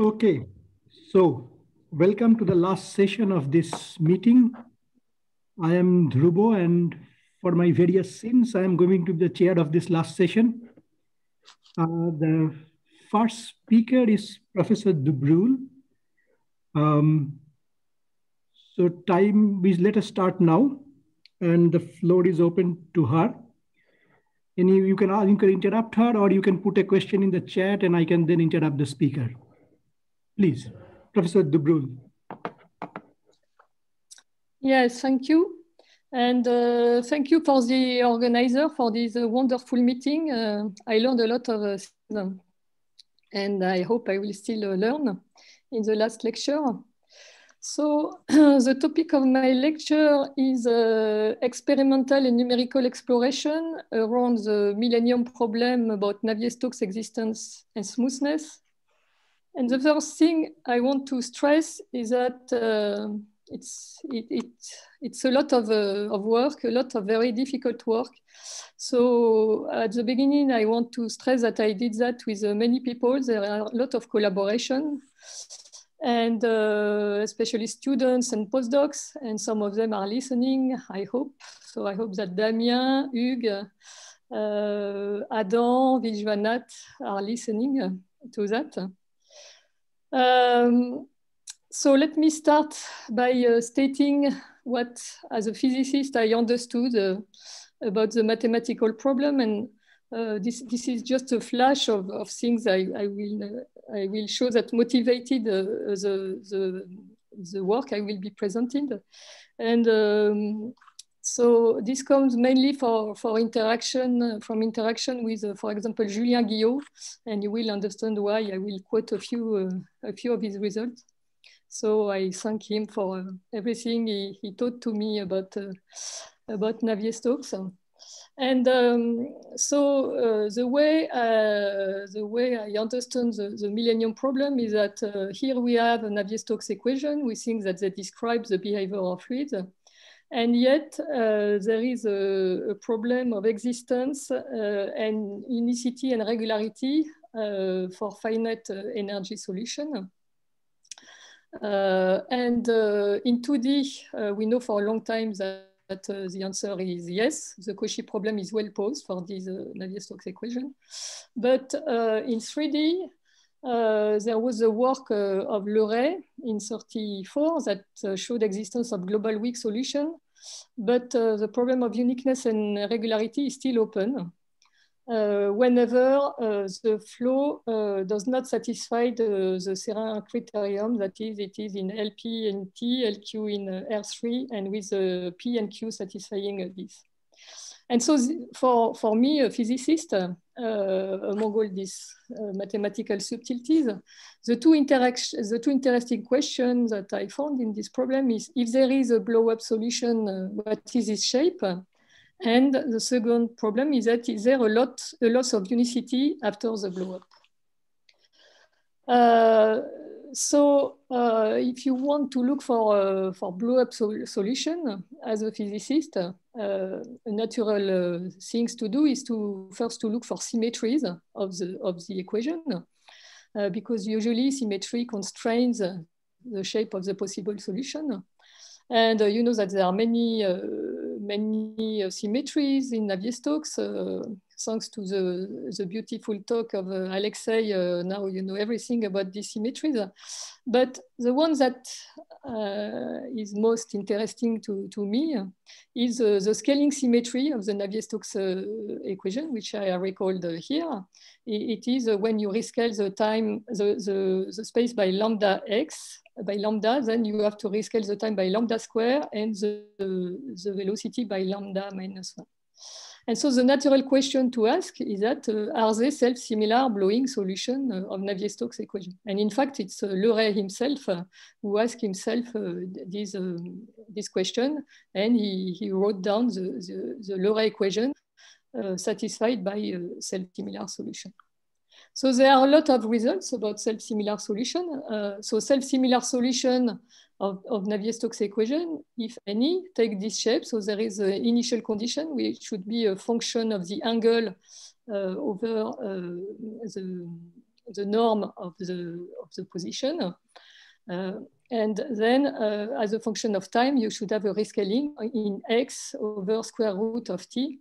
Okay, so welcome to the last session of this meeting. I am Dhrubo, and for my various sins, I am going to be the chair of this last session. The first speaker is Professor Dubrul. So let us start now, and the floor is open to her. And you can interrupt her, or you can put a question in the chat, and I can then interrupt the speaker. Please, Professor Dubrul. Yes, thank you. And thank you for the organizer for this wonderful meeting. I learned a lot of things, and I hope I will still learn in the last lecture. So the topic of my lecture is experimental and numerical exploration around the Millennium problem about Navier-Stokes existence and smoothness. And the first thing I want to stress is that it's a lot of work, a lot of very difficult work. So at the beginning, I want to stress that I did that with many people. There are a lot of collaboration, and especially students and postdocs, and some of them are listening, I hope. So I hope that Damien, Hugues, Adam, Vishwanath are listening to that. So let me start by stating what, as a physicist, I understood about the mathematical problem. And this is just a flash of things I will show that motivated the work I will be presenting. And so this comes mainly from interaction with, for example, Julien Guillot, and you will understand why I will quote a few of his results. So I thank him for everything he taught to me about Navier-Stokes. And so the way I understand the Millennium problem is that here we have a Navier-Stokes equation. We think that they describe the behavior of fluids. And yet there is a problem of existence and unicity and regularity for finite energy solution. And in 2D, we know for a long time that the answer is yes. The Cauchy problem is well posed for this Navier-Stokes equation. But in 3D, there was a work of Leray in 1934 that showed existence of global weak solution, but the problem of uniqueness and regularity is still open. Whenever the flow does not satisfy the Seraing criterion, that is, it is in LP and T, LQ in R3, and with P and Q satisfying this. And so for me, a physicist, among all these mathematical subtleties, the two interesting questions that I found in this problem is, if there is a blow-up solution, what is its shape? And the second problem is that is there a loss of unicity after the blow-up? So if you want to look for blow-up solution as a physicist, a natural things to do is to first look for symmetries of the equation, because usually symmetry constrains the shape of the possible solution. And you know that there are many symmetries in Navier-Stokes, thanks to the beautiful talk of Alexei. Now you know everything about these symmetries. But the one that is most interesting to me is the scaling symmetry of the Navier-Stokes equation, which I recalled here. It is when you rescale the space by lambda x, by lambda, then you have to rescale the time by lambda square and the velocity by lambda minus 1. And so the natural question to ask is that, are they self-similar blowing solution of Navier-Stokes equation? And in fact, it's Leray himself who asked himself this question, and he wrote down the Leray equation satisfied by self-similar solution. So there are a lot of results about self-similar solution. So self-similar solution of Navier-Stokes equation, if any, take this shape. So there is an initial condition, which should be a function of the angle over norm of the position. And then as a function of time, you should have a rescaling in x over square root of t.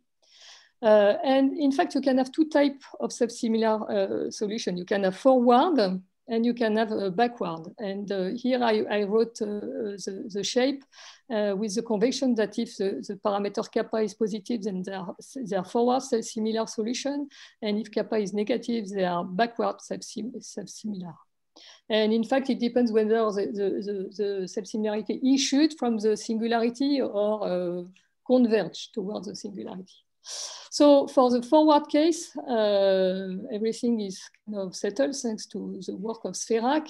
And in fact, you can have two types of subsimilar solution. You can have forward and you can have backward. And here I wrote the shape with the convention that if the parameter kappa is positive, then they are forward self-similar solution. And if kappa is negative, they are backward self-similar. And in fact, it depends whether the self-similarity issued from the singularity or converge towards the singularity. So for the forward case, everything is kind of settled thanks to the work of Sferac.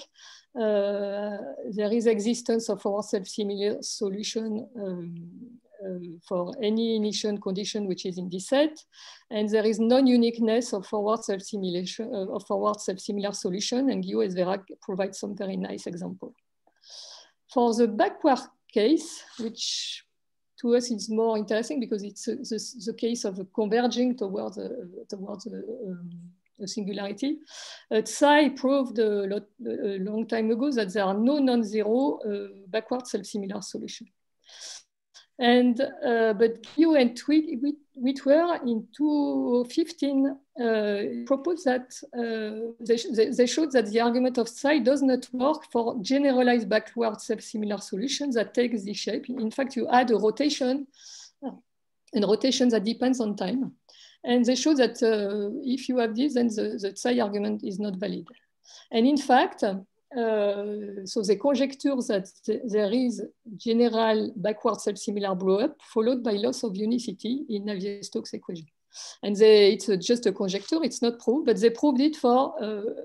There is existence of forward self-similar solution for any initial condition which is in this set, and there is non-uniqueness of forward self-simulation of forward self-similar solution, and Guillot and Sferac provide some very nice example. For the backward case, which to us is more interesting because it's the case of converging towards a singularity. Tsai proved a long time ago that there are no non-zero backward self-similar solutions. And but Guillot and Witwer in 2015 proposed that they showed that the argument of Tsai does not work for generalized backward self-similar solutions that take this shape. In fact, you add a rotation, and rotation that depends on time. And they show that if you have this, then the Tsai argument is not valid. And in fact, so they conjecture that there is general backward self-similar blow-up followed by loss of unicity in Navier-Stokes equation. And it's just a conjecture, it's not proved, but they proved it for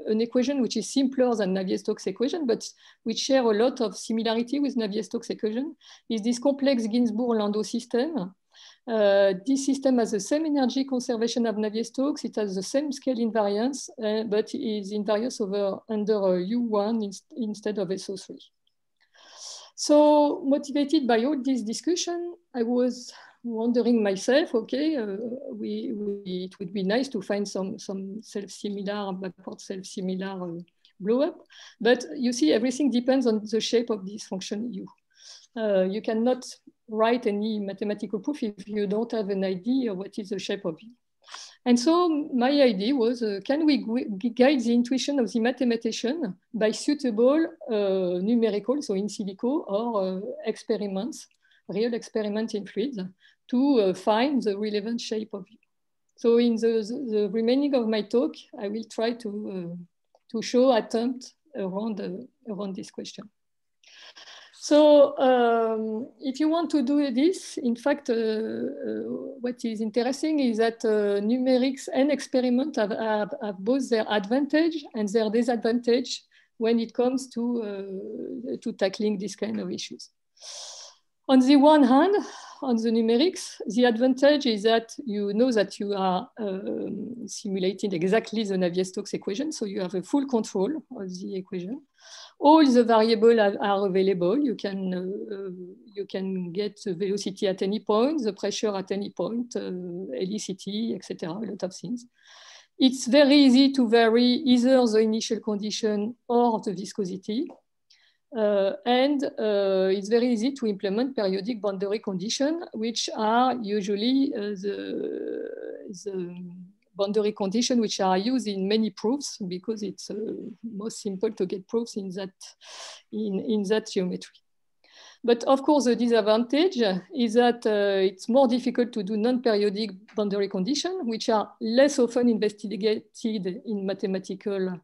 an equation which is simpler than Navier-Stokes equation, but which share a lot of similarity with Navier-Stokes equation, is this complex Ginzburg-Landau system. This system has the same energy conservation of Navier-Stokes. It has the same scale invariance, but is invariance under U1 instead of SO3. So motivated by all this discussion, I was wondering myself, okay, it would be nice to find some self-similar, backward self-similar blow-up. But you see, everything depends on the shape of this function U. You cannot write any mathematical proof if you don't have an idea of what is the shape of it. And so my idea was, can we guide the intuition of the mathematician by suitable numerical, so in silico, or experiments, real experiments in fluids, to find the relevant shape of it. So in the remaining of my talk, I will try to show attempt around this question. So if you want to do this, in fact, what is interesting is that numerics and experiment have both their advantage and their disadvantage when it comes to tackling this kind of issues. On the one hand, on the numerics, the advantage is that you know that you are simulating exactly the Navier-Stokes equation, so you have a full control of the equation. All the variables are available. You can get the velocity at any point, the pressure at any point, helicity, etc. A lot of things. It's very easy to vary either the initial condition or the viscosity. And it's very easy to implement periodic boundary conditions, which are usually the boundary conditions which are used in many proofs because it's most simple to get proofs in that geometry. But of course, the disadvantage is that it's more difficult to do non-periodic boundary conditions, which are less often investigated in mathematical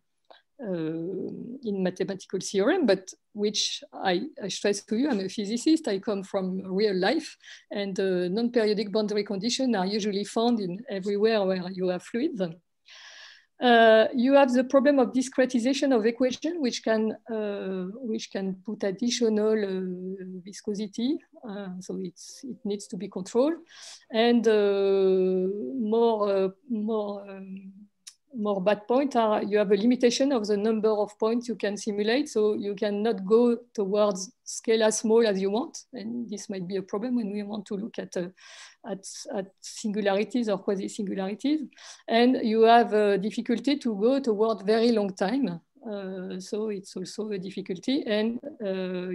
theorem, but which I stress to you, I'm a physicist, I come from real life, and non-periodic boundary conditions are usually found in everywhere where you have fluids. You have the problem of discretization of equation, which can put additional viscosity, so it needs to be controlled, and more more bad points are you have a limitation of the number of points you can simulate. So you cannot go towards scale as small as you want. And this might be a problem when we want to look at singularities or quasi-singularities. And you have a difficulty to go toward very long time. So it's also a difficulty. And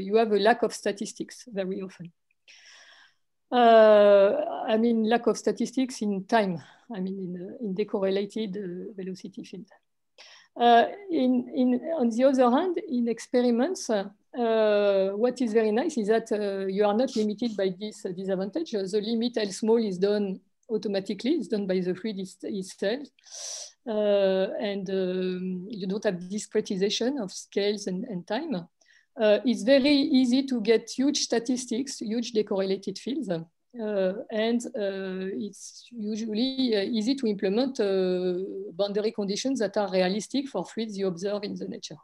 you have a lack of statistics very often. I mean, lack of statistics in time, I mean, in decorrelated velocity field. On the other hand, in experiments, what is very nice is that you are not limited by this disadvantage. The limit L small is done automatically, it's done by the fluid itself. And you don't have discretization of scales and time. It's very easy to get huge statistics, huge decorrelated fields, and it's usually easy to implement boundary conditions that are realistic for fluids you observe in the nature.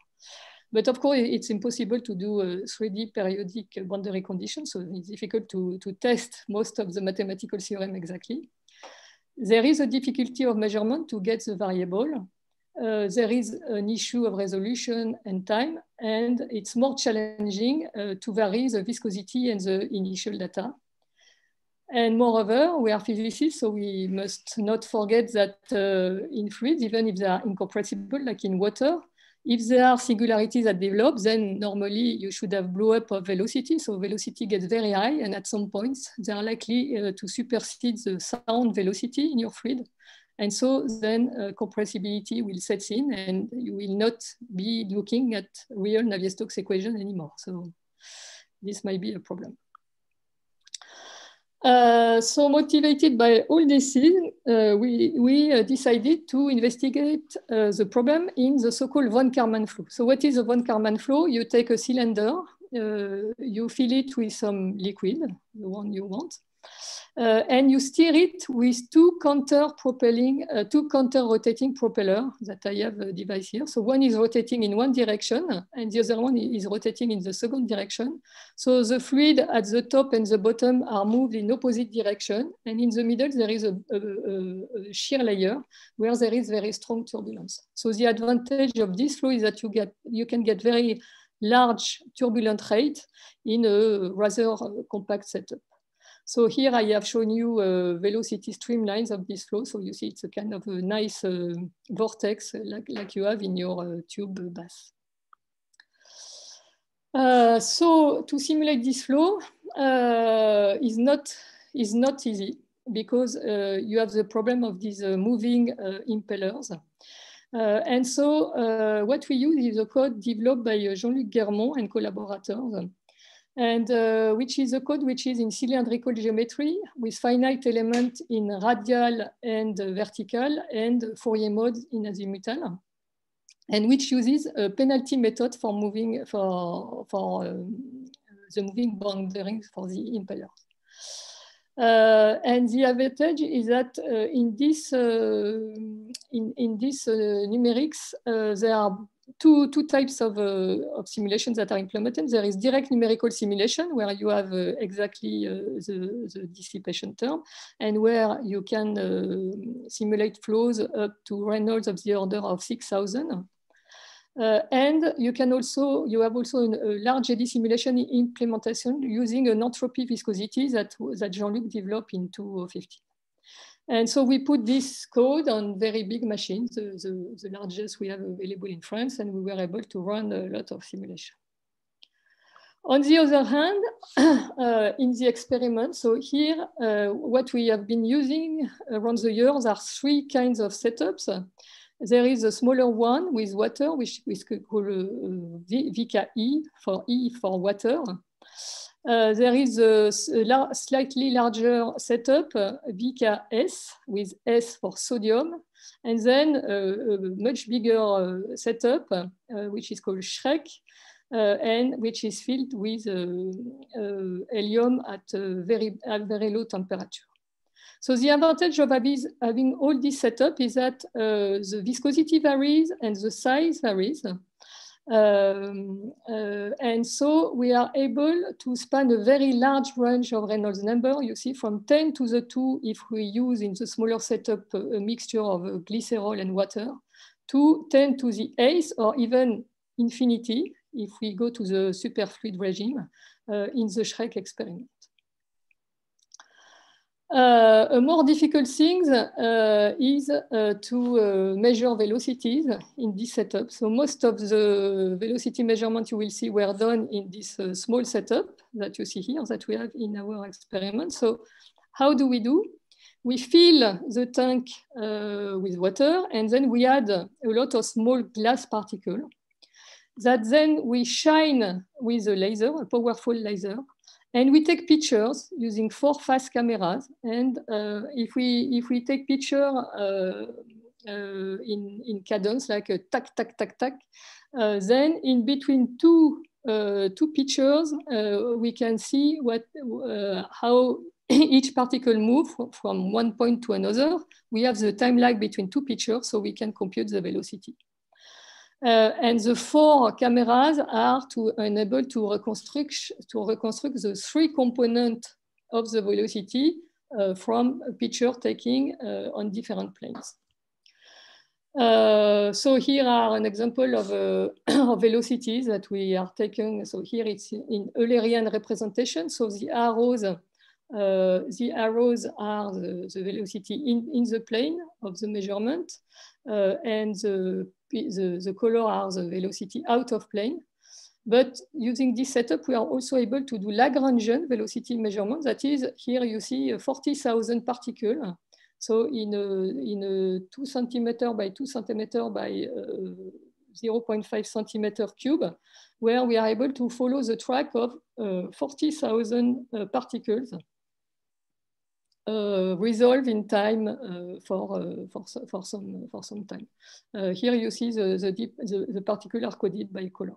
But of course, it's impossible to do 3D periodic boundary conditions, so it's difficult to test most of the mathematical theorem exactly. There is a difficulty of measurement to get the variable. There is an issue of resolution and time, and it's more challenging to vary the viscosity and the initial data. And moreover, we are physicists, so we must not forget that in fluids, even if they are incompressible, like in water, if there are singularities that develop, then normally you should have blow up of velocity. So velocity gets very high, and at some points, they are likely to supersede the sound velocity in your fluid. And so then compressibility will set in, and you will not be looking at real Navier-Stokes equation anymore. So this might be a problem. So motivated by all this, we decided to investigate the problem in the so-called von Karman flow. So what is a von Karman flow? You take a cylinder, you fill it with some liquid, the one you want, and you steer it with two counter-rotating propeller that I have a device here. So one is rotating in one direction and the other one is rotating in the second direction. So the fluid at the top and the bottom are moved in opposite direction. And in the middle, there is a shear layer where there is very strong turbulence. So the advantage of this flow is that you can get very large turbulent rate in a rather compact setup. So here I have shown you velocity streamlines of this flow. So you see it's a kind of a nice vortex like you have in your tube bath. So to simulate this flow is not easy because you have the problem of these moving impellers. And so what we use is a code developed by Jean-Luc Guermont and collaborators. And which is a code which is in cylindrical geometry with finite element in radial and vertical and Fourier mode in azimuthal, and which uses a penalty method for moving the moving boundaries for the impeller. And the advantage is that in this numerics, there are two types of simulations that are implemented. There is direct numerical simulation, where you have exactly the dissipation term, and where you can simulate flows up to Reynolds of the order of 6,000. And you have also a large eddy simulation implementation using an entropy viscosity that Jean-Luc developed in 2015. And so we put this code on very big machines, the largest we have available in France, and we were able to run a lot of simulation. On the other hand, in the experiment, so here, what we have been using around the years are three kinds of setups. There is a smaller one with water, which we call VKE for E for water. There is a slightly larger setup, VKS, with S for sodium, and then a much bigger setup, which is called Schreck, and which is filled with helium at very low temperature. So the advantage of having all this setup is that the viscosity varies and the size varies. And so we are able to span a very large range of Reynolds number. You see, from 10 to the 2 if we use in the smaller setup a mixture of glycerol and water, to 10 to the 8th or even infinity if we go to the superfluid regime in the Schreck experiment. A more difficult thing is to measure velocities in this setup. So most of the velocity measurements you will see were done in this small setup that you see here that we have in our experiment. So how do? We fill the tank with water, and then we add a lot of small glass particles that then we shine with a laser, a powerful laser. And we take pictures using 4 fast cameras. And if we take picture in cadence, like a tac, tac, tac, tac, then in between two pictures, we can see how each particle moves from one point to another. We have the time lag between 2 pictures, so we can compute the velocity. And the 4 cameras are enabled to reconstruct the 3 components of the velocity from a picture taking on different planes. So here are an example of velocities that we are taking. So here it's in Eulerian representation. So the arrows are the velocity in the plane of the measurement, and the color are the velocity out of plane. But using this setup, we are also able to do Lagrangian velocity measurement. That is, here you see 40,000 particles. So in a 2 centimeter by 2 centimeter by 0.5 centimeter cube, where we are able to follow the track of 40,000 particles resolve in time for some time. Here you see the particle are coded by color.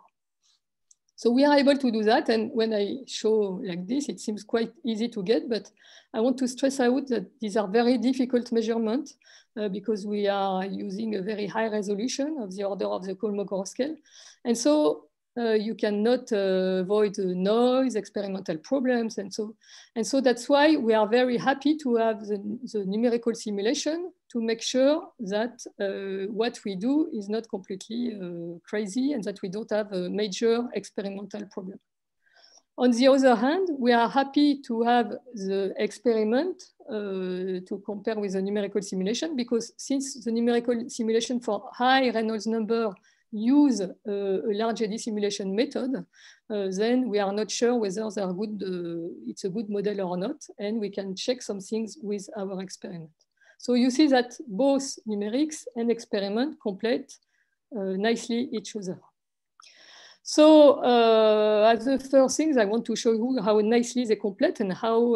So we are able to do that, and when I show like this, it seems quite easy to get, but I want to stress out that these are very difficult measurements because we are using a very high resolution of the order of the Kolmogorov scale. And so you cannot avoid noise, experimental problems, and so that's why we are very happy to have the numerical simulation to make sure that what we do is not completely crazy and that we don't have a major experimental problem. On the other hand, we are happy to have the experiment to compare with the numerical simulation, because since the numerical simulation for high Reynolds number use a large eddy simulation method, then we are not sure whether they are good, it's a good model or not, and we can check some things with our experiment. So you see that both numerics and experiment complete nicely each other. So as the first things, I want to show you how nicely they complete and how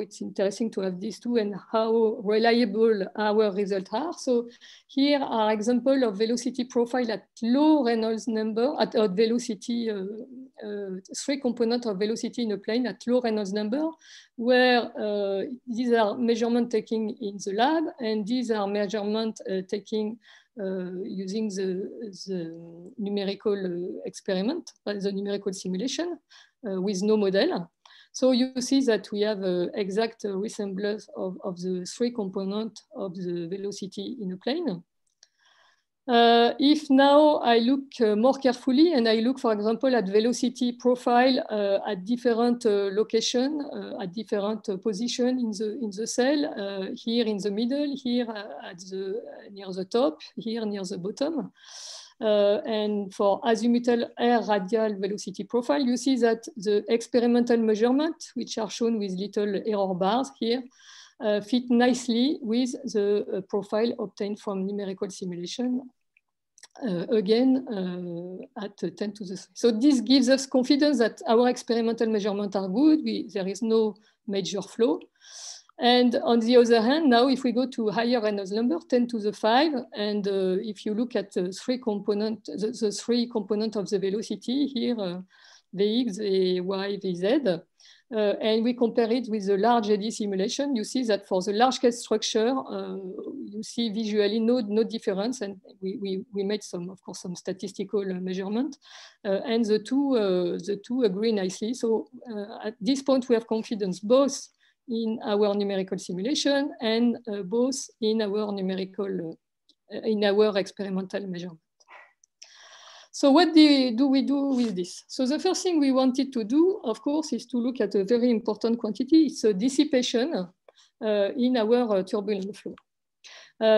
it's interesting to have these two and how reliable our results are. So here are examples of velocity profile at low Reynolds number, at velocity, 3 components of velocity in a plane at low Reynolds number, where these are measurements taken in the lab, and these are measurements taken using the numerical experiment, the numerical simulation with no model. So you see that we have an exact resemblance of the 3 components of the velocity in a plane. If now I look more carefully and I look, for example, at velocity profile at different location, at different position in the cell, here in the middle, here near the top, here near the bottom. And for azimuthal air radial velocity profile, you see that the experimental measurements, which are shown with little error bars here, fit nicely with the profile obtained from numerical simulation, again at 10 to the 3. So this gives us confidence that our experimental measurements are good. There is no major flaw. And on the other hand, now if we go to higher Reynolds number, 10 to the 5, and if you look at the 3 components, the 3 components of the velocity here, Vx, Vy, Vz, and we compare it with the large eddy simulation, you see that for the large scale structure, you see visually no difference, and we made of course some statistical measurement, and the two agree nicely. So at this point, we have confidence both in our numerical simulation and both in our numerical in our experimental measurement. So what do we do with this? So the first thing we wanted to do, of course, is to look at a very important quantity. It's a dissipation in our turbulent flow.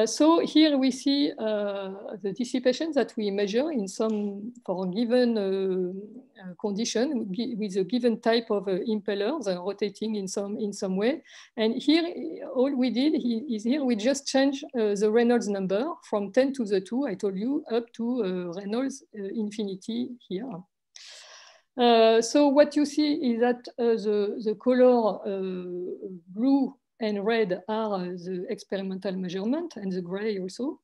So here we see the dissipation that we measure in some, for a given condition with a given type of impellers rotating in some way. And here, all we did is here we just change the Reynolds number from 10 to the 2, I told you, up to Reynolds infinity here. So what you see is that the color blue and red are the experimental measurement, and the gray also.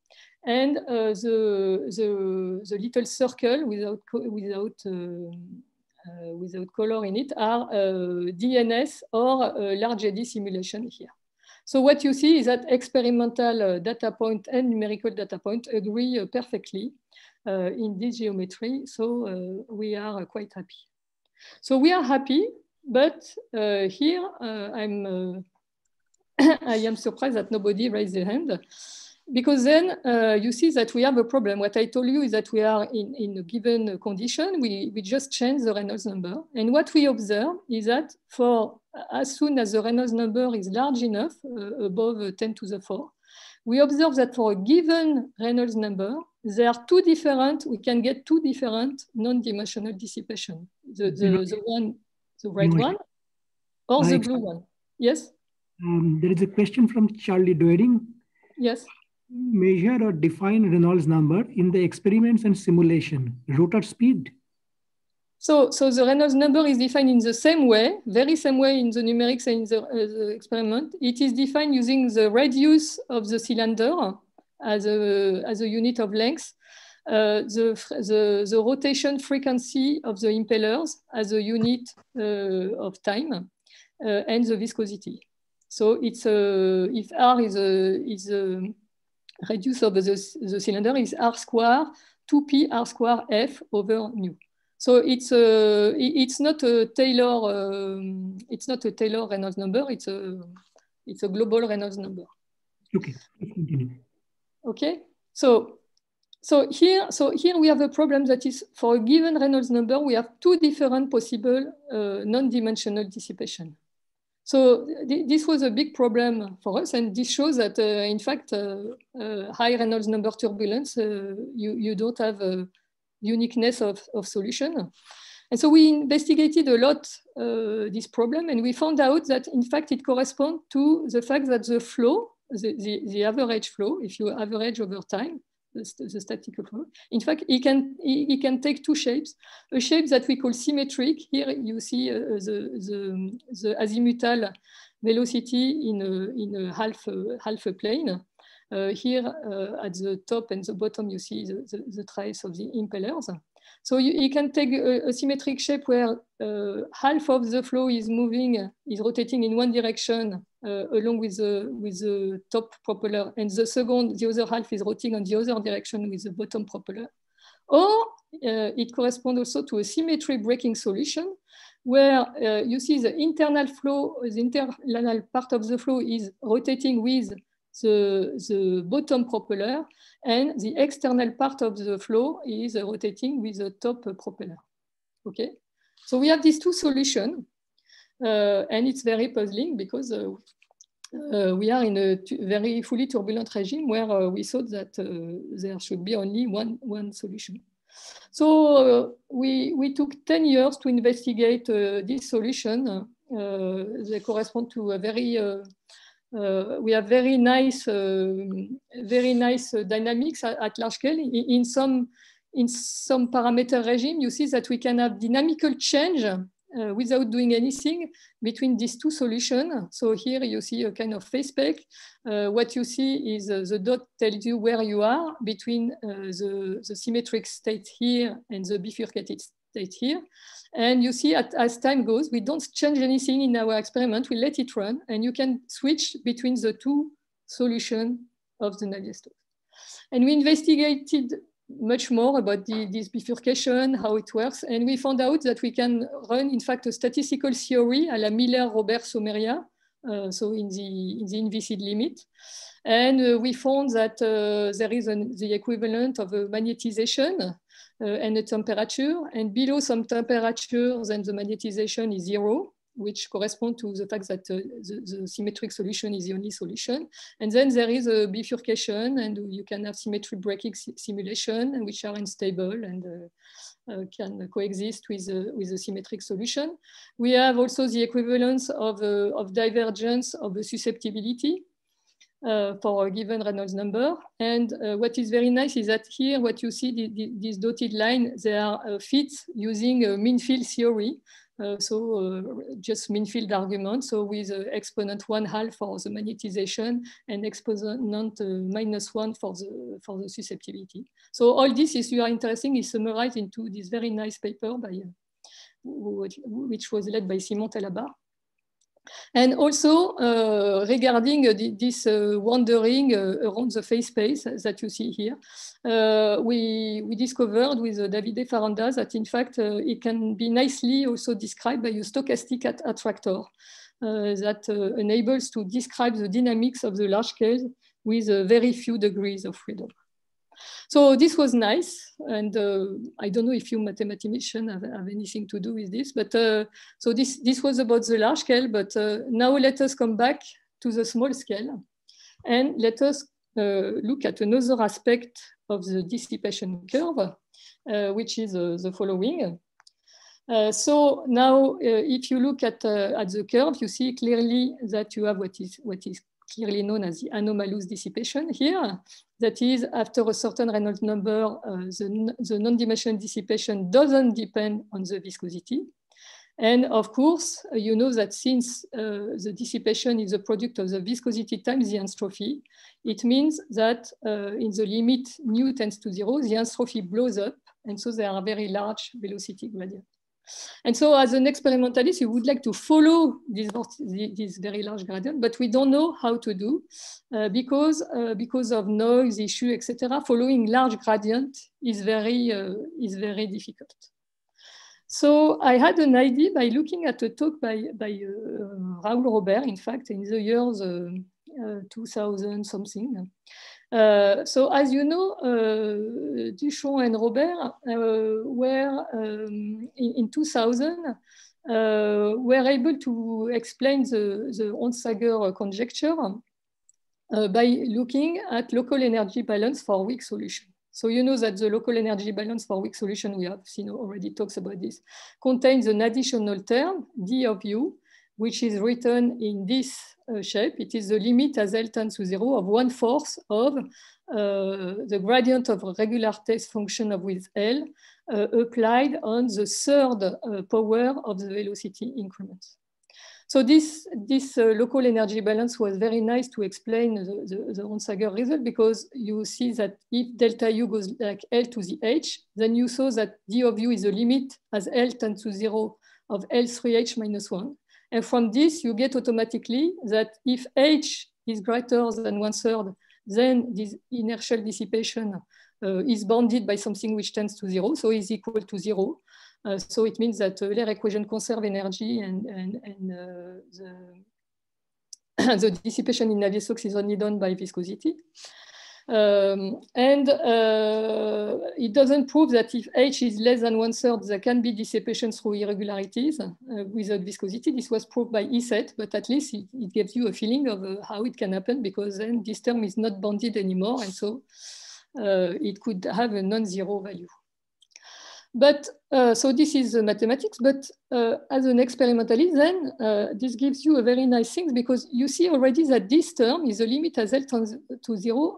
And the little circle without color in it are DNS or large eddy simulation here. So what you see is that experimental data point and numerical data point agree perfectly in this geometry. So we are quite happy. So we are happy, but here I am surprised that nobody raised their hand, because then you see that we have a problem. What I told you is that we are in a given condition, we just change the Reynolds number. And what we observe is that as soon as the Reynolds number is large enough, above 10 to the 4, we observe that for a given Reynolds number, there are we can get two different non-dimensional dissipation. The red one or the blue one. Yes? There is a question from Charlie Doering. Yes. Measure or define Reynolds number in the experiments and simulation, rotor speed. So the Reynolds number is defined in the same way, very same way in the numerics and in the experiment. It is defined using the radius of the cylinder as a unit of length, the rotation frequency of the impellers as a unit of time, and the viscosity. So it's if R is a radius of the cylinder is R square 2p R square F over nu. So it's not a Taylor Reynolds number. It's a global Reynolds number. Okay. Continue. Okay. So here we have a problem that is for a given Reynolds number we have two different possible non-dimensional dissipation. So this was a big problem for us, and this shows that in fact high Reynolds number turbulence you don't have uniqueness of solution. And so we investigated a lot this problem, and we found out that in fact it corresponds to the fact that the flow, the average flow, if you average over time, the statistical flow, in fact it can take two shapes. A shape that we call symmetric. Here you see the azimuthal velocity in a half a plane. Here at the top and the bottom, you see the trace of the impellers. So you can take a symmetric shape where half of the flow is rotating in one direction along with the top propeller, and the other half is rotating on the other direction with the bottom propeller. Or it corresponds also to a symmetry breaking solution where you see the internal flow, the internal part of the flow is rotating with the bottom propeller, and the external part of the flow is rotating with the top propeller. Okay, so we have these two solutions, and it's very puzzling because we are in a very fully turbulent regime where we thought that there should be only one solution. So we took 10 years to investigate this solution. They correspond to a very we have very nice dynamics at large scale. In some parameter regime, you see that we can have dynamical change without doing anything between these two solutions. So here you see a kind of phase spec. What you see is the dot tells you where you are between the symmetric state here and the bifurcated state here. And you see as time goes, we don't change anything in our experiment, we let it run, and you can switch between the two solutions of the Navier-Stokes. And we investigated much more about this bifurcation, how it works, and we found out that we can run, in fact, a statistical theory a la Miller-Robert-Sommeria so in the inviscid limit. And we found that there is the equivalent of a magnetization and a temperature, and below some temperature, then the magnetization is 0, which corresponds to the fact that the symmetric solution is the only solution. And then there is a bifurcation, and you can have symmetry breaking simulation, which are unstable and can coexist with a symmetric solution. We have also the equivalence of divergence of the susceptibility for a given Reynolds number. And what is very nice is that here, what you see, this dotted line, they are fits using a mean field theory. Just mean field argument. So with exponent 1/2 for the magnetization and exponent -1 for the susceptibility. So all this, if you are interested, is summarized into this very nice paper by which was led by Simon Talabar. And also regarding this wandering around the phase space that you see here, we discovered with Davide Faranda that in fact it can be nicely also described by a stochastic attractor that enables to describe the dynamics of the large scale with very few degrees of freedom. So this was nice, and I don't know if you mathematicians have anything to do with this, but so this was about the large scale, but now let us come back to the small scale, and let us look at another aspect of the dissipation curve, which is the following. So now, if you look at the curve, you see clearly that you have what is clearly known as the anomalous dissipation here. That is, after a certain Reynolds number, the non-dimensional dissipation doesn't depend on the viscosity. And of course, you know that since the dissipation is a product of the viscosity times the entropy, it means that in the limit nu tends to 0, the entropy blows up, and so there are very large velocity gradients. And so as an experimentalist, you would like to follow this very large gradient, but we don't know how to do because of noise issue, etc. Following large gradient is very difficult. So I had an idea by looking at a talk by Raoul Robert, in fact, in the years 2000 something. So as you know, Duchamp and Robert were in 2000 were able to explain the Onsager conjecture by looking at local energy balance for weak solution. So you know that the local energy balance for weak solution, we have seen already talks about this, contains an additional term, d of u, which is written in this shape. It is the limit as L tends to 0 of 1/4 of the gradient of a regular test function of width L applied on the third power of the velocity increments. So this local energy balance was very nice to explain the Onsager result, because you see that if delta U goes like L to the H, then you saw that d of U is the limit as L tends to 0 of L3H minus 1. And from this, you get automatically that if H is greater than 1/3, then this inertial dissipation is bounded by something which tends to 0, so is equal to 0. So it means that Euler equation conserve energy, and the dissipation in Navier-Stokes is only done by viscosity. It doesn't prove that if H is less than 1/3, there can be dissipation through irregularities without viscosity. This was proved by Iset, but at least it gives you a feeling of how it can happen, because then this term is not bounded anymore, and so it could have a non-zero value. But so this is mathematics, but as an experimentalist, then this gives you a very nice thing, because you see already that this term is the limit as L tends to 0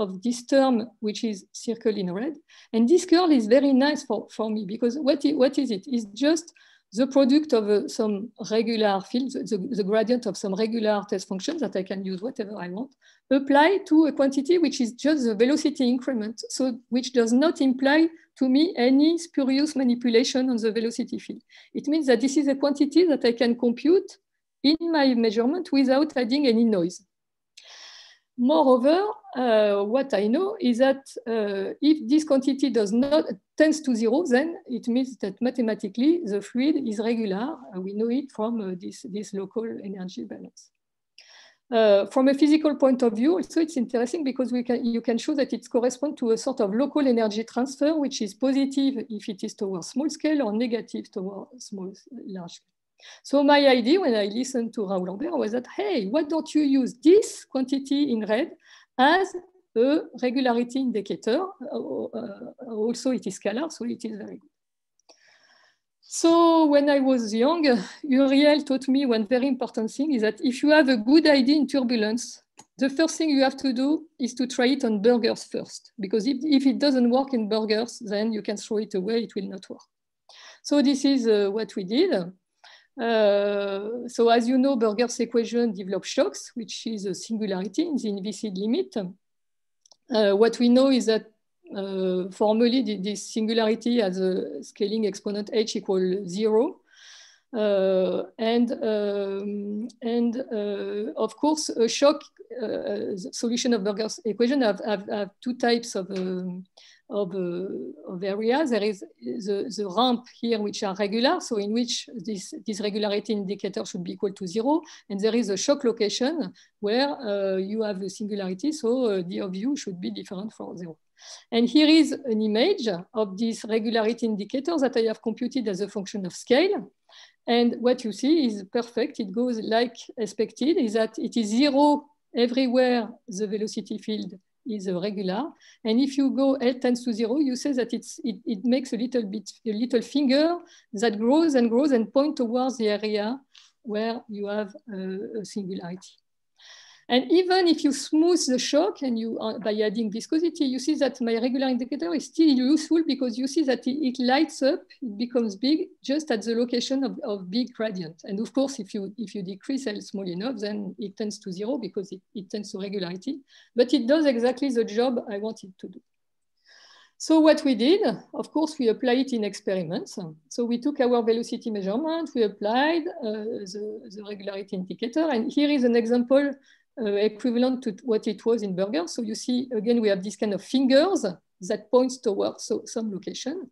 of this term, which is circled in red. And this curl is very nice for me, because what is it? It's just the product of some regular field, the gradient of some regular test function that I can use whatever I want, applied to a quantity which is just the velocity increment, so which does not imply to me any spurious manipulation on the velocity field. It means that this is a quantity that I can compute in my measurement without adding any noise. Moreover, what I know is that if this quantity tends to 0, then it means that mathematically the fluid is regular. We know it from this local energy balance. From a physical point of view, also it's interesting because you can show that it corresponds to a sort of local energy transfer, which is positive if it is towards small scale or negative towards large scale. So my idea when I listened to Raoul Lambert was that, hey, why don't you use this quantity in red as a regularity indicator? Also, it is scalar, so it is very good. So when I was young, Uriel taught me one very important thing is that if you have a good idea in turbulence, the first thing you have to do is to try it on burgers first, because if it doesn't work in burgers, then you can throw it away, it will not work. So this is what we did. So as you know, Burger's equation develops shocks, which is a singularity in the inviscid limit. What we know is that formally this singularity has a scaling exponent h equals 0. Of course, a shock solution of Burger's equation have two types of areas. There is the ramp here, which are regular, so in which this regularity indicator should be equal to 0. And there is a shock location where you have a singularity, so d of u should be different from 0. And here is an image of this regularity indicator that I have computed as a function of scale. And what you see is perfect. It goes like expected, is that it is 0 everywhere the velocity field is regular. And if you go L tends to 0, you say that it makes a little finger that grows and grows and points towards the area where you have a singularity. And even if you smooth the shock and by adding viscosity, you see that my regular indicator is still useful because you see that it lights up, it becomes big just at the location of big gradient. And of course, if you decrease L small enough, then it tends to 0 because it tends to regularity. But it does exactly the job I want it to do. So what we did, of course, we apply it in experiments. So we took our velocity measurement, we applied the regularity indicator, and here is an example equivalent to what it was in Burger. So you see, again, we have this kind of fingers that points towards some location.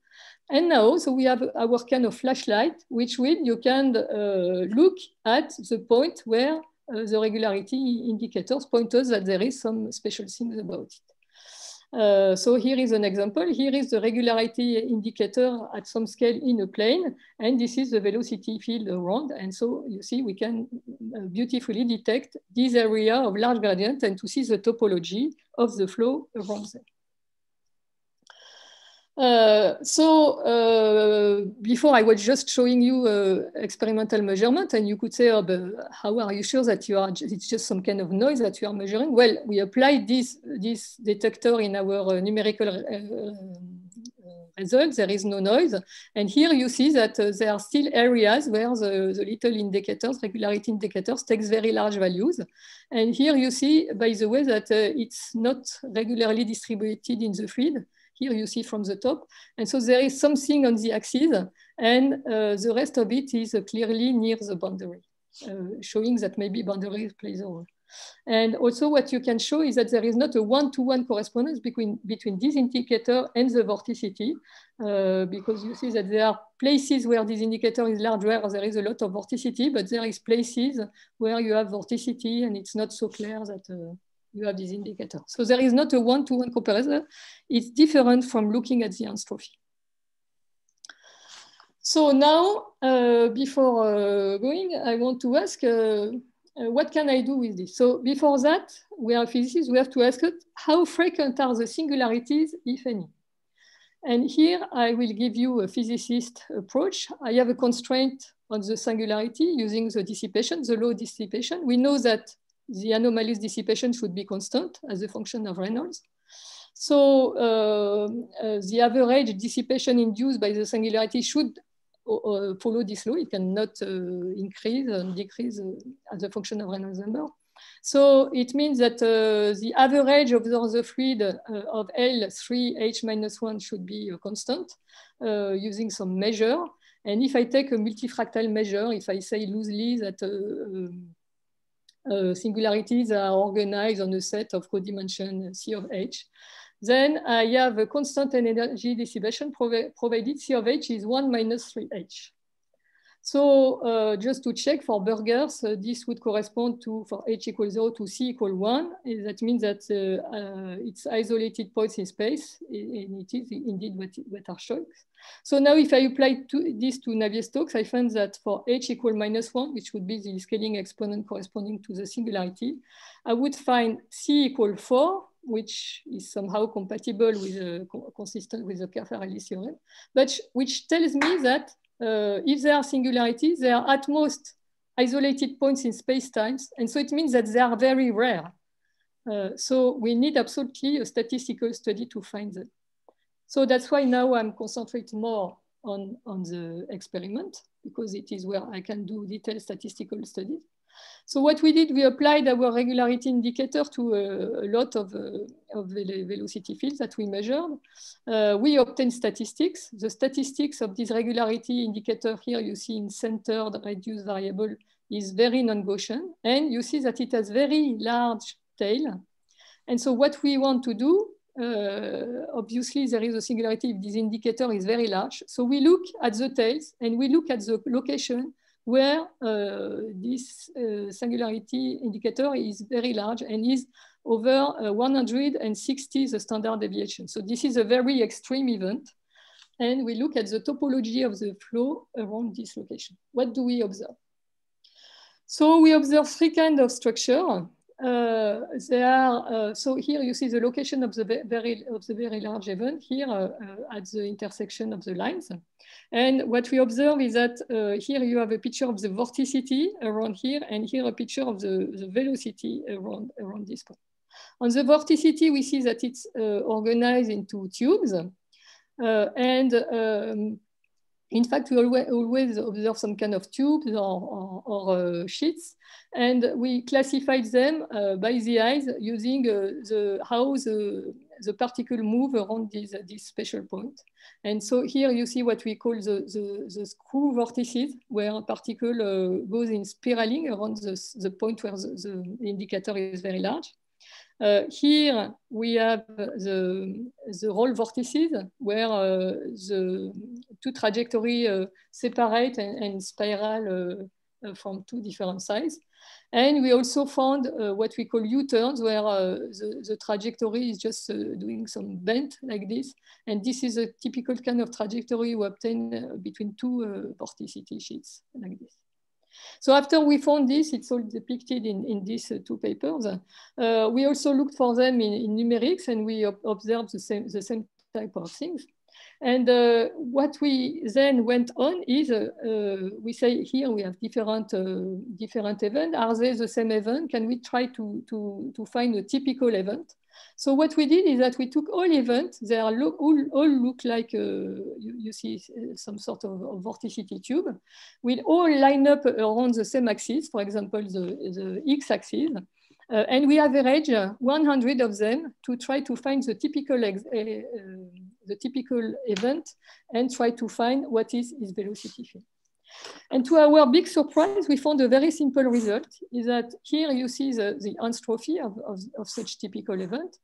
And now, so we have our kind of flashlight, which you can look at the point where the regularity indicators point us that there is some special things about it. So here is an example. Here is the regularity indicator at some scale in a plane, and this is the velocity field around. And so you see, we can beautifully detect this area of large gradient and to see the topology of the flow around them. Before I was just showing you experimental measurement, and you could say, oh, but how are you sure that it's just some kind of noise that you are measuring? Well, we applied this detector in our numerical results. There is no noise. And here you see that there are still areas where the little indicators, regularity indicators, takes very large values. And here you see, by the way, that it's not regularly distributed in the fluid. Here you see from the top. And so there is something on the axis, and the rest of it is clearly near the boundary, showing that maybe boundary plays a role. And also what you can show is that there is not a one-to-one correspondence between this indicator and the vorticity, because you see that there are places where this indicator is large, where there is a lot of vorticity, but there is places where you have vorticity and it's not so clear that you have this indicator. So there is not a one-to-one comparison. It's different from looking at the entropy. So now, before going, I want to ask, what can I do with this? So before that, we are physicists, we have to ask how frequent are the singularities, if any? And here I will give you a physicist approach. I have a constraint on the singularity using the dissipation, the low dissipation. We know that the anomalous dissipation should be constant as a function of Reynolds. So the average dissipation induced by the singularity should follow this law. It cannot increase and decrease as a function of Reynolds number. So it means that the average of the fluid of L3H-1 should be constant using some measure. And if I take a multifractal measure, if I say loosely that singularities are organized on a set of codimension C of H. Then I have a constant energy dissipation provided C of H is 1 minus 3H. So just to check for burgers, this would correspond to, for H equals 0 to C equal 1. That means that it's isolated points in space, and it is indeed what are shown. So now if I apply this to Navier-Stokes, I find that for H equal -1, which would be the scaling exponent corresponding to the singularity, I would find C equal 4, which is somehow compatible with consistent with the Kerr-Farrelly theorem, but which tells me that if there are singularities, they are at most isolated points in space-times. And so it means that they are very rare. So we need absolutely a statistical study to find them. So that's why now I'm concentrating more on the experiment, because it is where I can do detailed statistical studies. So what we did, we applied our regularity indicator to a lot of velocity fields that we measured. We obtained statistics. The statistics of this regularity indicator here, you see in centered reduced variable, is very non-Gaussian. And you see that it has very large tail. And so what we want to do, obviously there is a singularity if this indicator is very large. So we look at the tails and we look at the location where this singularity indicator is very large and is over 160 the standard deviation. So this is a very extreme event. And we look at the topology of the flow around this location. What do we observe? So we observe three kinds of structure. So here you see the location of the very large event here at the intersection of the lines. And what we observe is that here you have a picture of the vorticity around here, and here a picture of the velocity around this point. On the vorticity, we see that it's organized into tubes. In fact, we always observe some kind of tubes or sheets, and we classified them by the eyes using how the particle move around this special point. And so here you see what we call the screw vortices, where a particle goes in spiraling around the point where the indicator is very large. Here we have the roll vortices, where the two trajectories separate and spiral from two different sides. And we also found what we call U-turns, where the trajectory is just doing some bend like this. And this is a typical kind of trajectory we obtain between two vorticity sheets like this. So after we found this, it's all depicted in these two papers. We also looked for them in numerics, and we observed the same type of things. And what we then went on is, we say here we have different events. Are they the same event? Can we try to find a typical event? So what we did is that we took all events. They all look like, you see some sort of vorticity tube. We all line up around the same axis, for example, the x-axis. And we average 100 of them to try to find the typical event and try to find what is its velocity field. And to our big surprise, we found a very simple result, is that here you see the entropy of such typical event.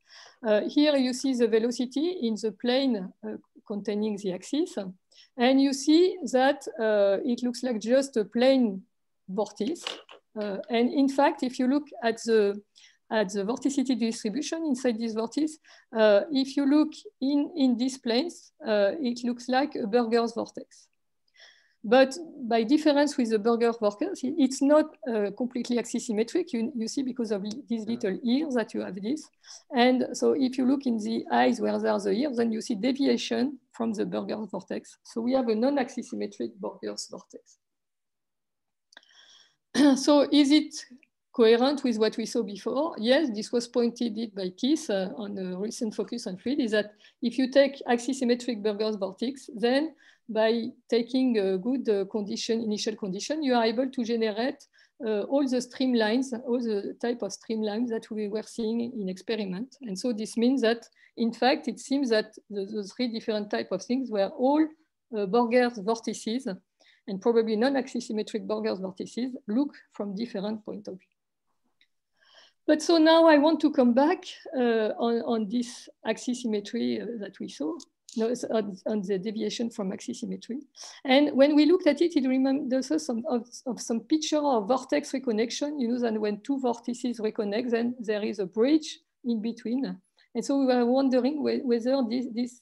Here you see the velocity in the plane containing the axis. And you see that it looks like just a plane vortice. And in fact, if you look at the vorticity distribution inside this vortice, if you look in these planes, it looks like a Burger's vortex. But by difference with the Burger vortex, it's not completely axisymmetric, you see, because of these little ears that you have this. And so if you look in the eyes where there are the ears, then you see deviation from the Burger vortex. So we have a non-axisymmetric Burger's vortex. So is it coherent with what we saw before? Yes, this was pointed out by Keith on a recent focus on fluid, is that if you take axisymmetric Burger's vortex, then by taking a good initial condition, you are able to generate all the streamlines, all the type of streamlines that we were seeing in experiment. And so this means that, in fact, it seems that the three different types of things were all Burger's vortices, and probably non-axisymmetric Burger's vortices look from different point of view. But so now I want to come back on this axis symmetry that we saw, on the deviation from axis symmetry. And when we looked at it, it reminds us of some picture of vortex reconnection. You know that when two vortices reconnect, then there is a bridge in between. And so we were wondering whether this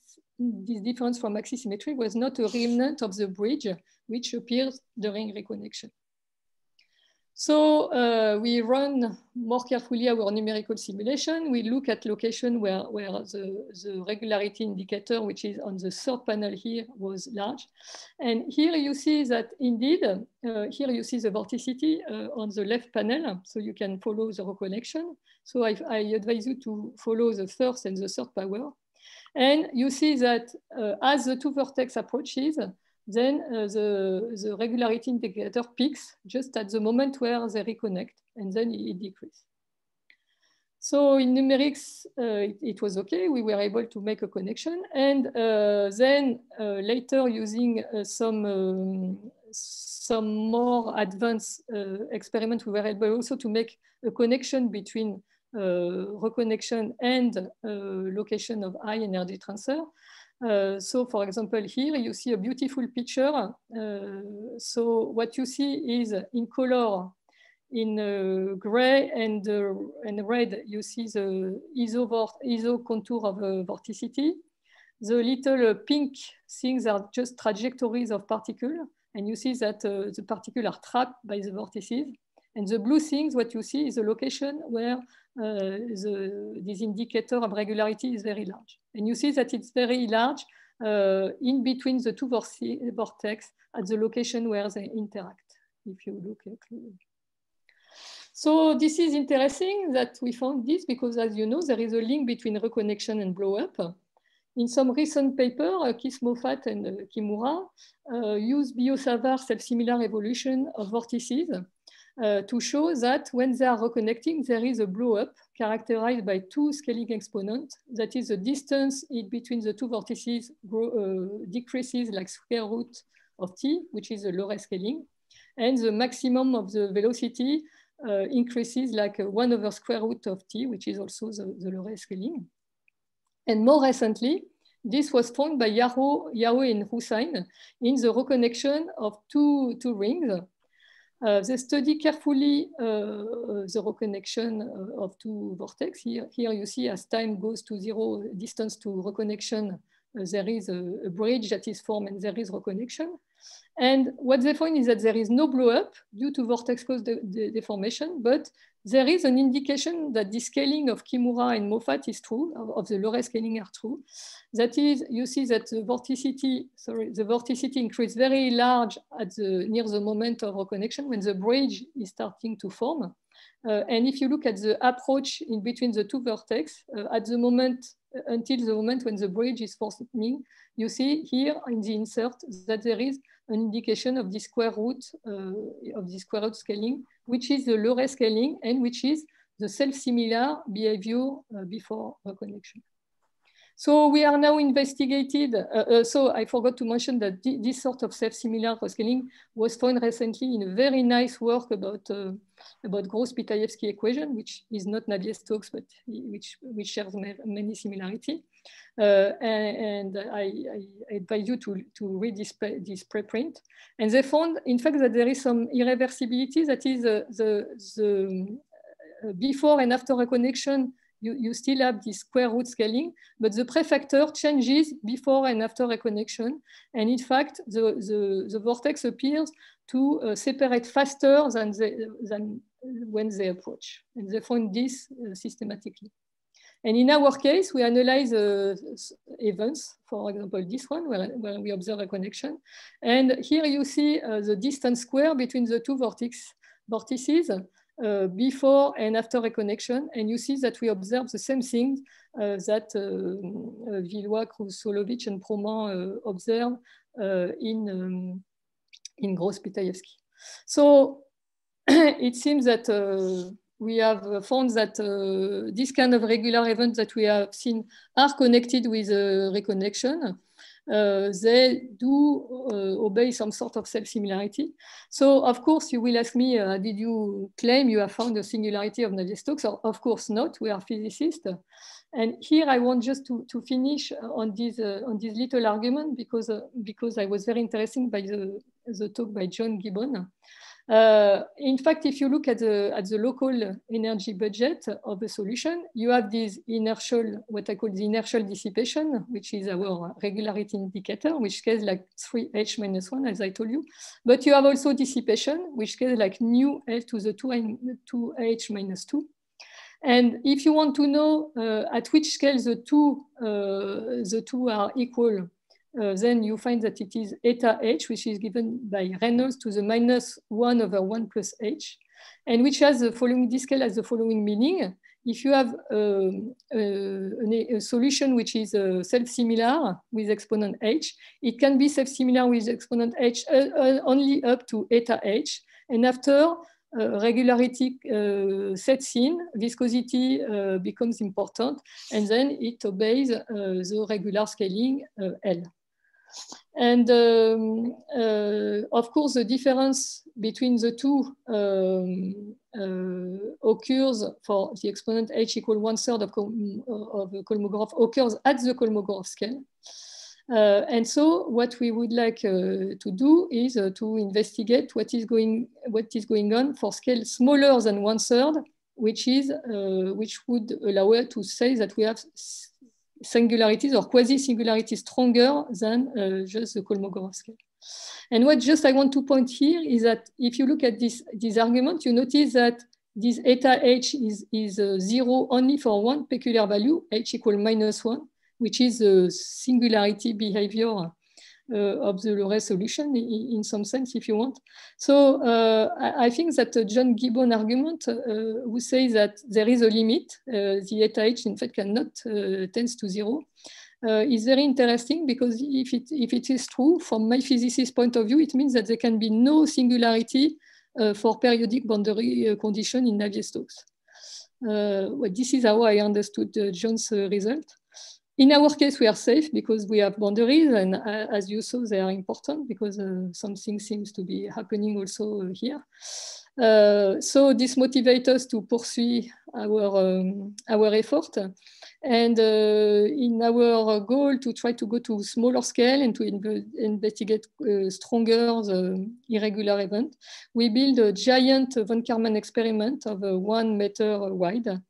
difference from axis symmetry was not a remnant of the bridge which appears during reconnection. So we run more carefully our numerical simulation. We look at location where the regularity indicator, which is on the third panel here, was large. And here you see that indeed, here you see the vorticity on the left panel, so you can follow the reconnection. So I advise you to follow the first and the third power. And you see that as the two vertex approaches, then the regularity indicator peaks just at the moment where they reconnect, and then it decreases. So in numerics, it was okay. We were able to make a connection. And then later, using some more advanced experiments, we were able also to make a connection between reconnection and location of high energy transfer. So for example, here you see a beautiful picture. So what you see is in color, in gray and red, you see the iso contour of vorticity. The little pink things are just trajectories of particles. And you see that the particles are trapped by the vortices. And the blue things, what you see is the location where this indicator of regularity is very large. And you see that it's very large in between the two vortex at the location where they interact, if you look closely. So this is interesting that we found this because, as you know, there is a link between reconnection and blow-up. In some recent paper, Keith Moffat and Kimura use Biot-Savart self-similar evolution of vortices to show that when they are reconnecting, there is a blow-up characterized by two scaling exponents. That is, the distance between the two vortices decreases like square root of t, which is a low-rate scaling, and the maximum of the velocity increases like 1 over square root of t, which is also the low-rate scaling. And more recently, this was found by Yao and Hussain in the reconnection of two rings. They study carefully the reconnection of two vortex. Here you see as time goes to zero distance to reconnection, there is a bridge that is formed and there is reconnection. And what they find is that there is no blow-up due to vortex cause deformation, but there is an indication that the scaling of Kimura and Moffat is true, of the low-rate scaling are true. That is, you see that the vorticity increases very large at near the moment of reconnection when the bridge is starting to form. And if you look at the approach in between the two vertex, at the moment, until the moment when the bridge is forming, you see here in the insert that there is an indication of the square root scaling, which is the low-rate scaling and which is the self-similar behavior before reconnection. So we are now investigated. So I forgot to mention that this sort of self-similar scaling was found recently in a very nice work about Gross-Pitayevsky equation, which is not Navier-Stokes, but which shares many similarities. And I advise you to read this preprint. And they found, in fact, that there is some irreversibility. That is the before and after reconnection, you still have this square root scaling, but the prefactor changes before and after reconnection. And in fact, the vortex appears to separate faster than when they approach. And they found this systematically. And in our case, we analyze events, for example, this one, where we observe a connection. And here you see the distance square between the two vortices before and after reconnection. And you see that we observe the same thing that Villeroy, Krusolovic, and Proman observed in Gross-Pitayevsky. So it seems that we have found that this kind of regular events that we have seen are connected with reconnection. they do obey some sort of self-similarity. So of course you will ask me, did you claim you have found a singularity of Navier-Stokes? Of course not, we are physicists. And here I want just to finish on this little argument because I was very interested by the talk by John Gibbon. In fact, if you look at the local energy budget of a solution, you have this inertial, what I call the inertial dissipation, which is our regularity indicator, which scales like 3h minus 1, as I told you. But you have also dissipation, which scales like nu L to the 2h minus 2. And if you want to know at which scale the two are equal, then you find that it is eta h, which is given by Reynolds to the minus 1 over 1 plus h, and which has the following, this scale has the following meaning. If you have a solution which is self-similar with exponent h, it can be self-similar with exponent h only up to eta h, and after regularity sets in, viscosity becomes important, and then it obeys the regular scaling L. And of course, the difference between the two occurs for the exponent h equal 1/3 of Kolmogorov occurs at the Kolmogorov scale. And so what we would like to do is to investigate what is going on for scale smaller than 1/3, which would allow us to say that we have singularities or quasi-singularities stronger than just the Kolmogorov scale. And what just I want to point here is that if you look at this argument, you notice that this eta h is 0 only for one peculiar value, h equal -1, which is the singularity behavior of the Loret solution in some sense, if you want. So I think that the John Gibbon argument who says that there is a limit, the eta h in fact cannot tends to 0, is very interesting because if it is true, from my physicist point of view, it means that there can be no singularity for periodic boundary condition in Navier-Stokes. Well, this is how I understood John's result. In our case, we are safe because we have boundaries, and as you saw, they are important because something seems to be happening also here. So this motivates us to pursue our effort, and in our goal to try to go to smaller scale and to investigate stronger irregular event, we build a giant von Karman experiment of 1 meter wide.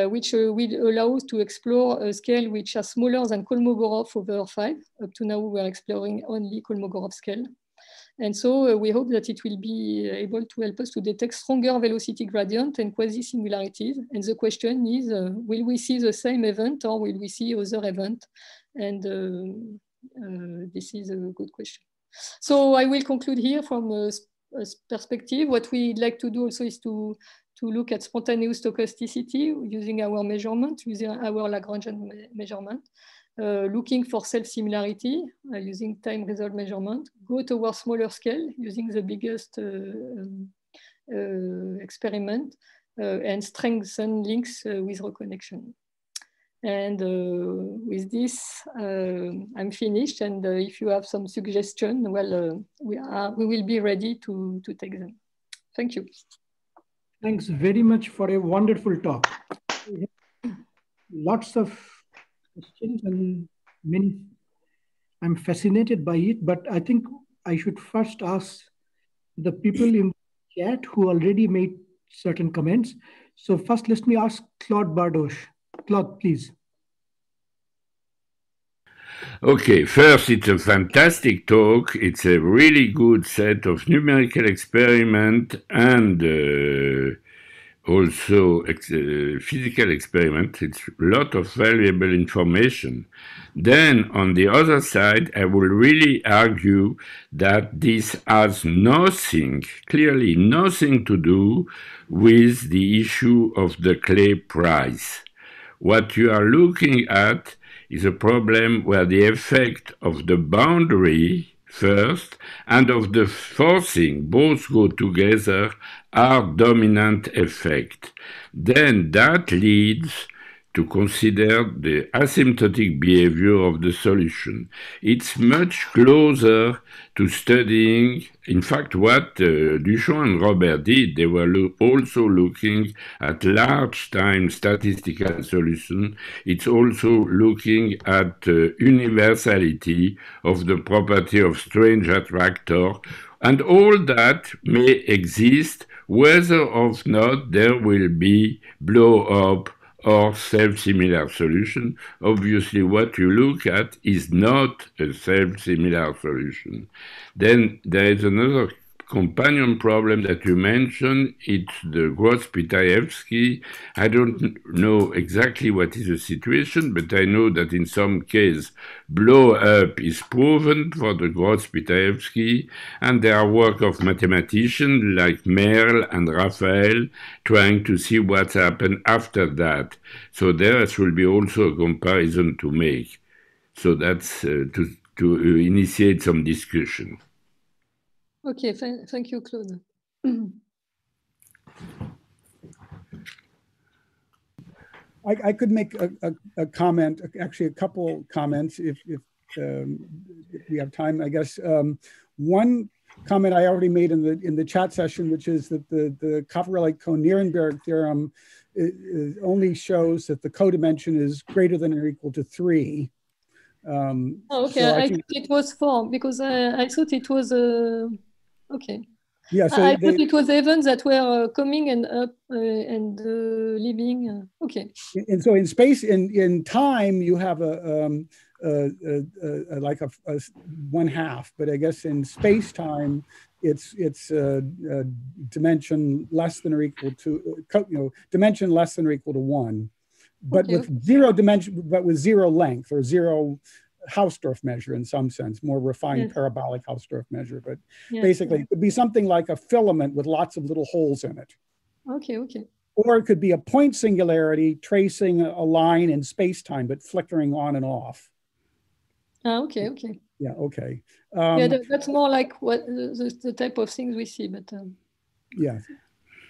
Which will allow us to explore a scale which is smaller than Kolmogorov over 5. Up to now, we are exploring only Kolmogorov scale. And so we hope that it will be able to help us to detect stronger velocity gradient and quasi-singularities. And the question is, will we see the same event or will we see other event? And this is a good question. So I will conclude here from a perspective. What we'd like to do also is to look at spontaneous stochasticity using our measurement, using our Lagrangian measurement, looking for self-similarity using time-resolved measurement, go towards smaller scale using the biggest experiment, and strengthen links with reconnection. And with this, I'm finished. And if you have some suggestions, well, we will be ready to take them. Thank you. Thanks very much for a wonderful talk. Lots of questions and many. I'm fascinated by it, but I think I should first ask the people in the chat who already made certain comments. So first, let me ask Claude Bardoche. Claude, please. Okay, first, it's a fantastic talk. It's a really good set of numerical experiment and also physical experiment. It's a lot of valuable information. Then, on the other side, I will really argue that this has nothing, clearly nothing to do with the issue of the Clay price. What you are looking at is a problem where the effect of the boundary first and of the forcing both go together are dominant effect. Then that leads to consider the asymptotic behavior of the solution. It's much closer to studying, in fact, what Duchamp and Robert did. They were also looking at large time statistical solution. It's also looking at universality of the property of strange attractor, and all that may exist whether or not there will be blow-up or self-similar solution. Obviously, what you look at is not a self-similar solution. Then there is another companion problem that you mentioned. It's the Gross-Pitaevsky. I don't know exactly what is the situation, but I know that in some cases, blow-up is proven for the Gross-Pitaevsky, and there are work of mathematicians like Merle and Raphael trying to see what's happened after that. So there will be also a comparison to make. So that's to initiate some discussion. Okay, thank you, Claude. I could make a comment, actually a couple comments if we have time, I guess. One comment I already made in the chat session, which is that the Coffee-Rayleigh-Cohn-Nierenberg theorem only shows that the codimension is greater than or equal to 3. Okay, so I thought it was 4 because I thought it was okay. Yeah, so I thought it was events that were coming and up and leaving. Okay. And so in space, in time, you have like a 1/2, but I guess in space time, it's dimension less than or equal to dimension less than or equal to 1, but okay, with zero dimension, but with zero length or zero Hausdorff measure in some sense, more refined parabolic Hausdorff measure, but basically it could be something like a filament with lots of little holes in it. Okay, okay. Or it could be a point singularity tracing a line in space-time, but flickering on and off. Okay, okay. Yeah, okay. Yeah, that's more like what the type of things we see, but yeah.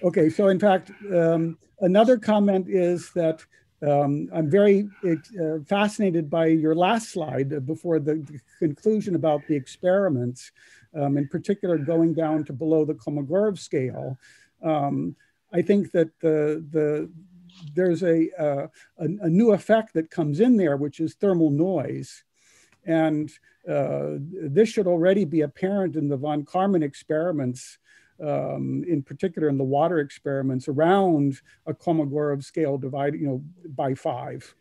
Okay, so in fact, another comment is that I'm very fascinated by your last slide before the conclusion about the experiments, in particular going down to below the Kolmogorov scale. I think that there's a new effect that comes in there, which is thermal noise. And this should already be apparent in the von Karman experiments, in particular in the water experiments around a Kolmogorov scale divided, by 5.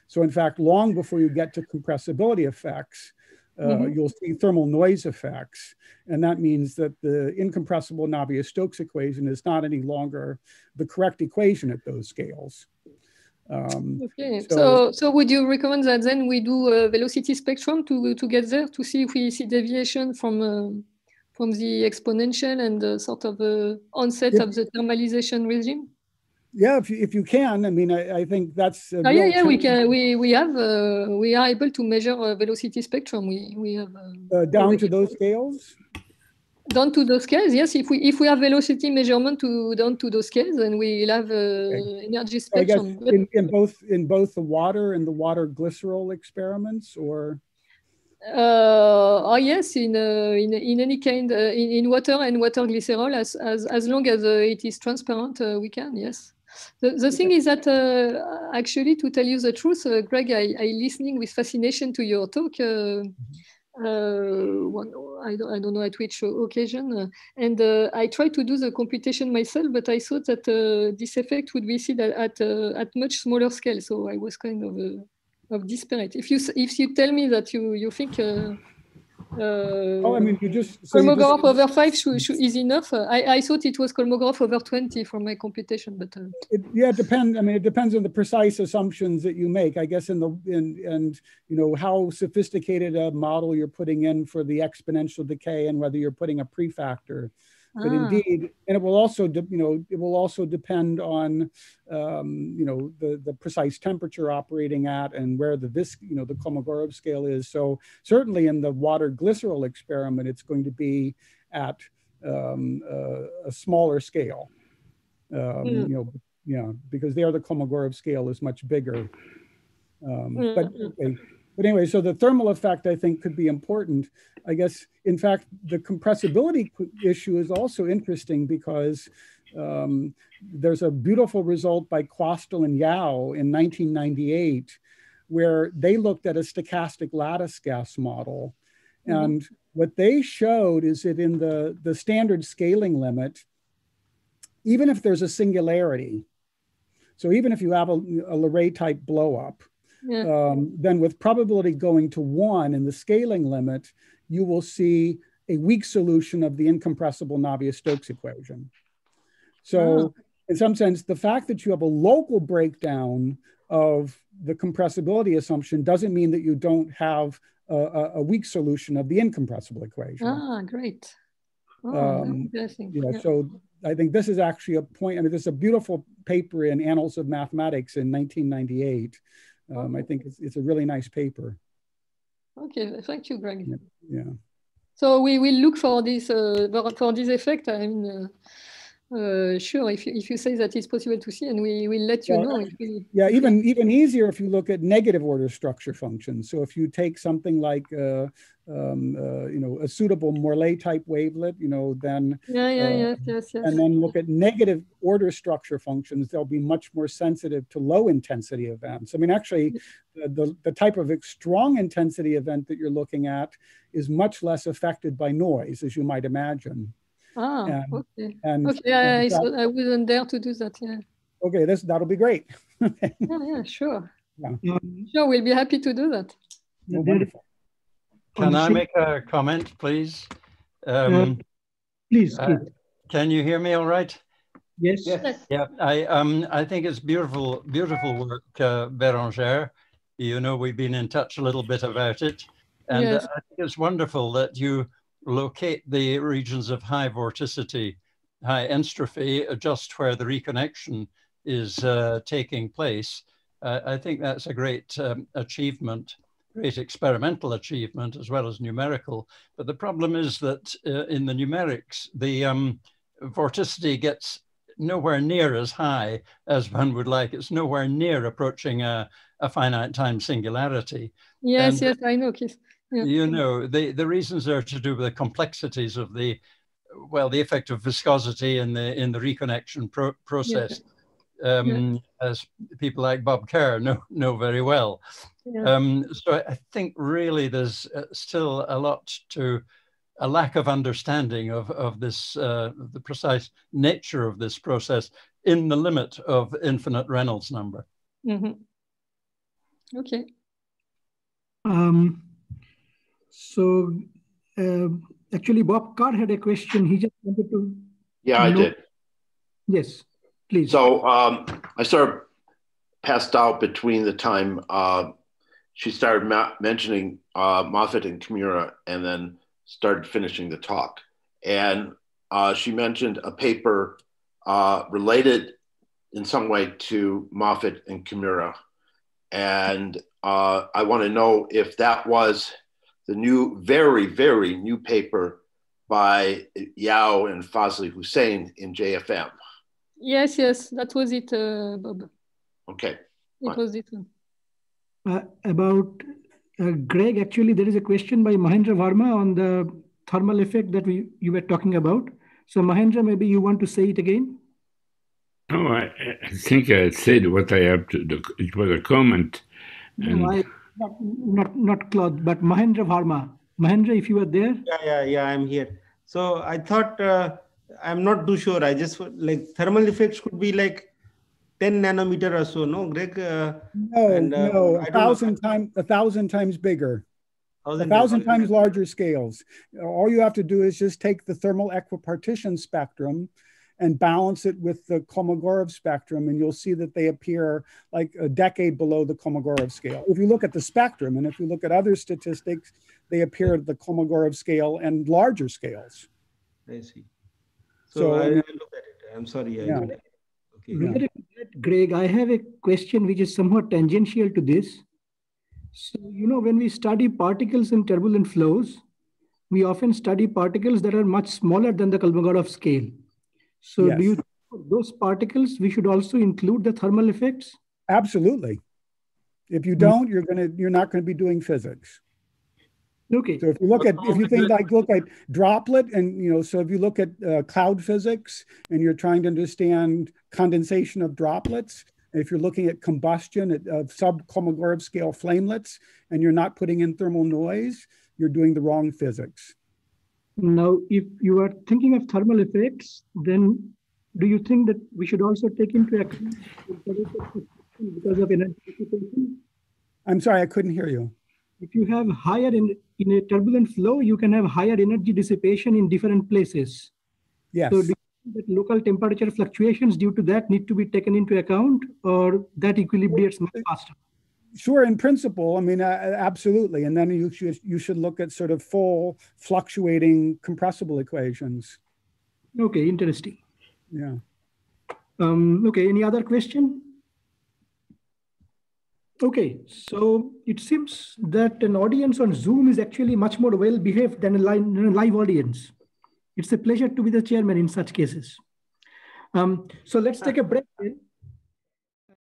So in fact, long before you get to compressibility effects, you'll see thermal noise effects. And that means that the incompressible Navier-Stokes equation is not any longer the correct equation at those scales. Okay, so would you recommend that then we do a velocity spectrum to get there to see if we see deviation from the exponential and the sort of onset of the thermalization regime? Yeah, if you can, I mean, I think that's yeah, we can. We are able to measure a velocity spectrum. We have down to those scales. Down to those scales, yes. If we have velocity measurement down to those scales, then we'll have energy spectrum. I guess in both the water and the water glycerol experiments, or oh yes, in any kind, in water and water glycerol, as long as it is transparent, we can, yes. The thing is that actually, to tell you the truth, Greg, I listening with fascination to your talk. I don't know at which occasion, and I tried to do the computation myself, but I thought that this effect would be seen at much smaller scale. So I was kind of disparate. If you tell me that you think I mean, Kolmogorov over 5 is enough. I thought it was Kolmogorov over 20 from my computation, but it depends. I mean, it depends on the precise assumptions that you make. I guess how sophisticated a model you're putting in for the exponential decay and whether you're putting a prefactor. But indeed, and it will also depend on the precise temperature operating at and where the Kolmogorov scale is. So certainly in the water glycerol experiment, it's going to be at a smaller scale. You know, yeah, because there the Kolmogorov scale is much bigger. But anyway, so the thermal effect, I think, could be important. I guess, in fact, the compressibility issue is also interesting because there's a beautiful result by Quastel and Yao in 1998, where they looked at a stochastic lattice gas model. And what they showed is that in the standard scaling limit, even if there's a singularity, so even if you have a Leray type blow up, then with probability going to 1 in the scaling limit, you will see a weak solution of the incompressible Navier-Stokes equation. So in some sense, the fact that you have a local breakdown of the compressibility assumption doesn't mean that you don't have a weak solution of the incompressible equation. Ah, great. Oh, interesting. Yeah, so I think this is actually a point. I mean, there's a beautiful paper in Annals of Mathematics in 1998. I think it's a really nice paper. Okay, thank you, Greg. Yeah. So we will look for this effect. I mean, sure, if you say that it's possible to see, and we will let you know. Yeah, even easier if you look at negative order structure functions. So if you take something like you know, a suitable Morley type wavelet, you know, then yes. And then look at negative order structure functions, they'll be much more sensitive to low intensity events. I mean, actually, the type of strong intensity event that you're looking at is much less affected by noise, as you might imagine. Okay. I wasn't there to do that. Yeah. Okay, that'll be great. yeah, sure. Yeah. Sure, we'll be happy to do that. Oh, wonderful. Can I make a comment, please? Please. Can you hear me all right? Yes. Yeah, I think it's beautiful work, Bérengère. You know, we've been in touch a little bit about it. And I think it's wonderful that you locate the regions of high vorticity, high entropy, just where the reconnection is taking place. I think that's a great achievement, great experimental achievement as well as numerical. But the problem is that in the numerics, the vorticity gets nowhere near as high as one would like. It's nowhere near approaching a finite time singularity. Yes, I know, Keith. Yeah. You know, the reasons are to do with the complexities of the effect of viscosity in the reconnection process, as people like Bob Kerr know very well. So I think really there's still a lack of understanding of this, the precise nature of this process in the limit of infinite Reynolds number. Okay. So actually, Bob Carr had a question. He just wanted to. Yeah, I did. Yes, please. So I sort of passed out between the time she started mentioning Moffitt and Kimura and then started finishing the talk. And she mentioned a paper related in some way to Moffitt and Kimura. And I want to know if that was the new, very, very new paper by Yao and Fazli Hussein in JFM. Yes, that was it, Bob. Okay. It was it one. About Greg, actually, there is a question by Mahendra Varma on the thermal effect that you were talking about. So Mahendra, maybe you want to say it again? No, I think I said what I have to do. It was a comment. No, not Claude, but Mahendra Varma. Mahendra, if you are there. Yeah, I'm here. So I thought, I'm not too sure. I just like thermal effects could be like 10 nanometer or so, no, Greg? No, 1,000 times bigger. 1,000 times larger scales. All you have to do is just take the thermal equipartition spectrum and balance it with the Kolmogorov spectrum, and you'll see that they appear like a decade below the Kolmogorov scale. If you look at the spectrum, and if you look at other statistics, they appear at the Kolmogorov scale and larger scales. I see. So I will look at it. I'm sorry. Okay. Greg, I have a question which is somewhat tangential to this. So, you know, when we study particles in turbulent flows, we often study particles that are much smaller than the Kolmogorov scale. So do you think those particles, we should also include the thermal effects? Absolutely. If you don't, you're not going to be doing physics. Okay. So if you look at droplet, and so if you look at cloud physics and you're trying to understand condensation of droplets, if you're looking at combustion of sub-Kolmogorov scale flamelets and you're not putting in thermal noise, you're doing the wrong physics. Now, if you are thinking of thermal effects, then do you think that we should also take into account because of energy dissipation? I'm sorry, I couldn't hear you. If you have higher in a turbulent flow, you can have higher energy dissipation in different places. Yes. So do you think that local temperature fluctuations due to that need to be taken into account, or that equilibrates much faster? Sure, in principle, I mean, absolutely. And then you should look at sort of full fluctuating compressible equations. Okay, interesting. Yeah. Okay, any other question? Okay, so it seems that an audience on Zoom is actually much more well-behaved than a live audience. It's a pleasure to be the chairman in such cases. So let's take a break.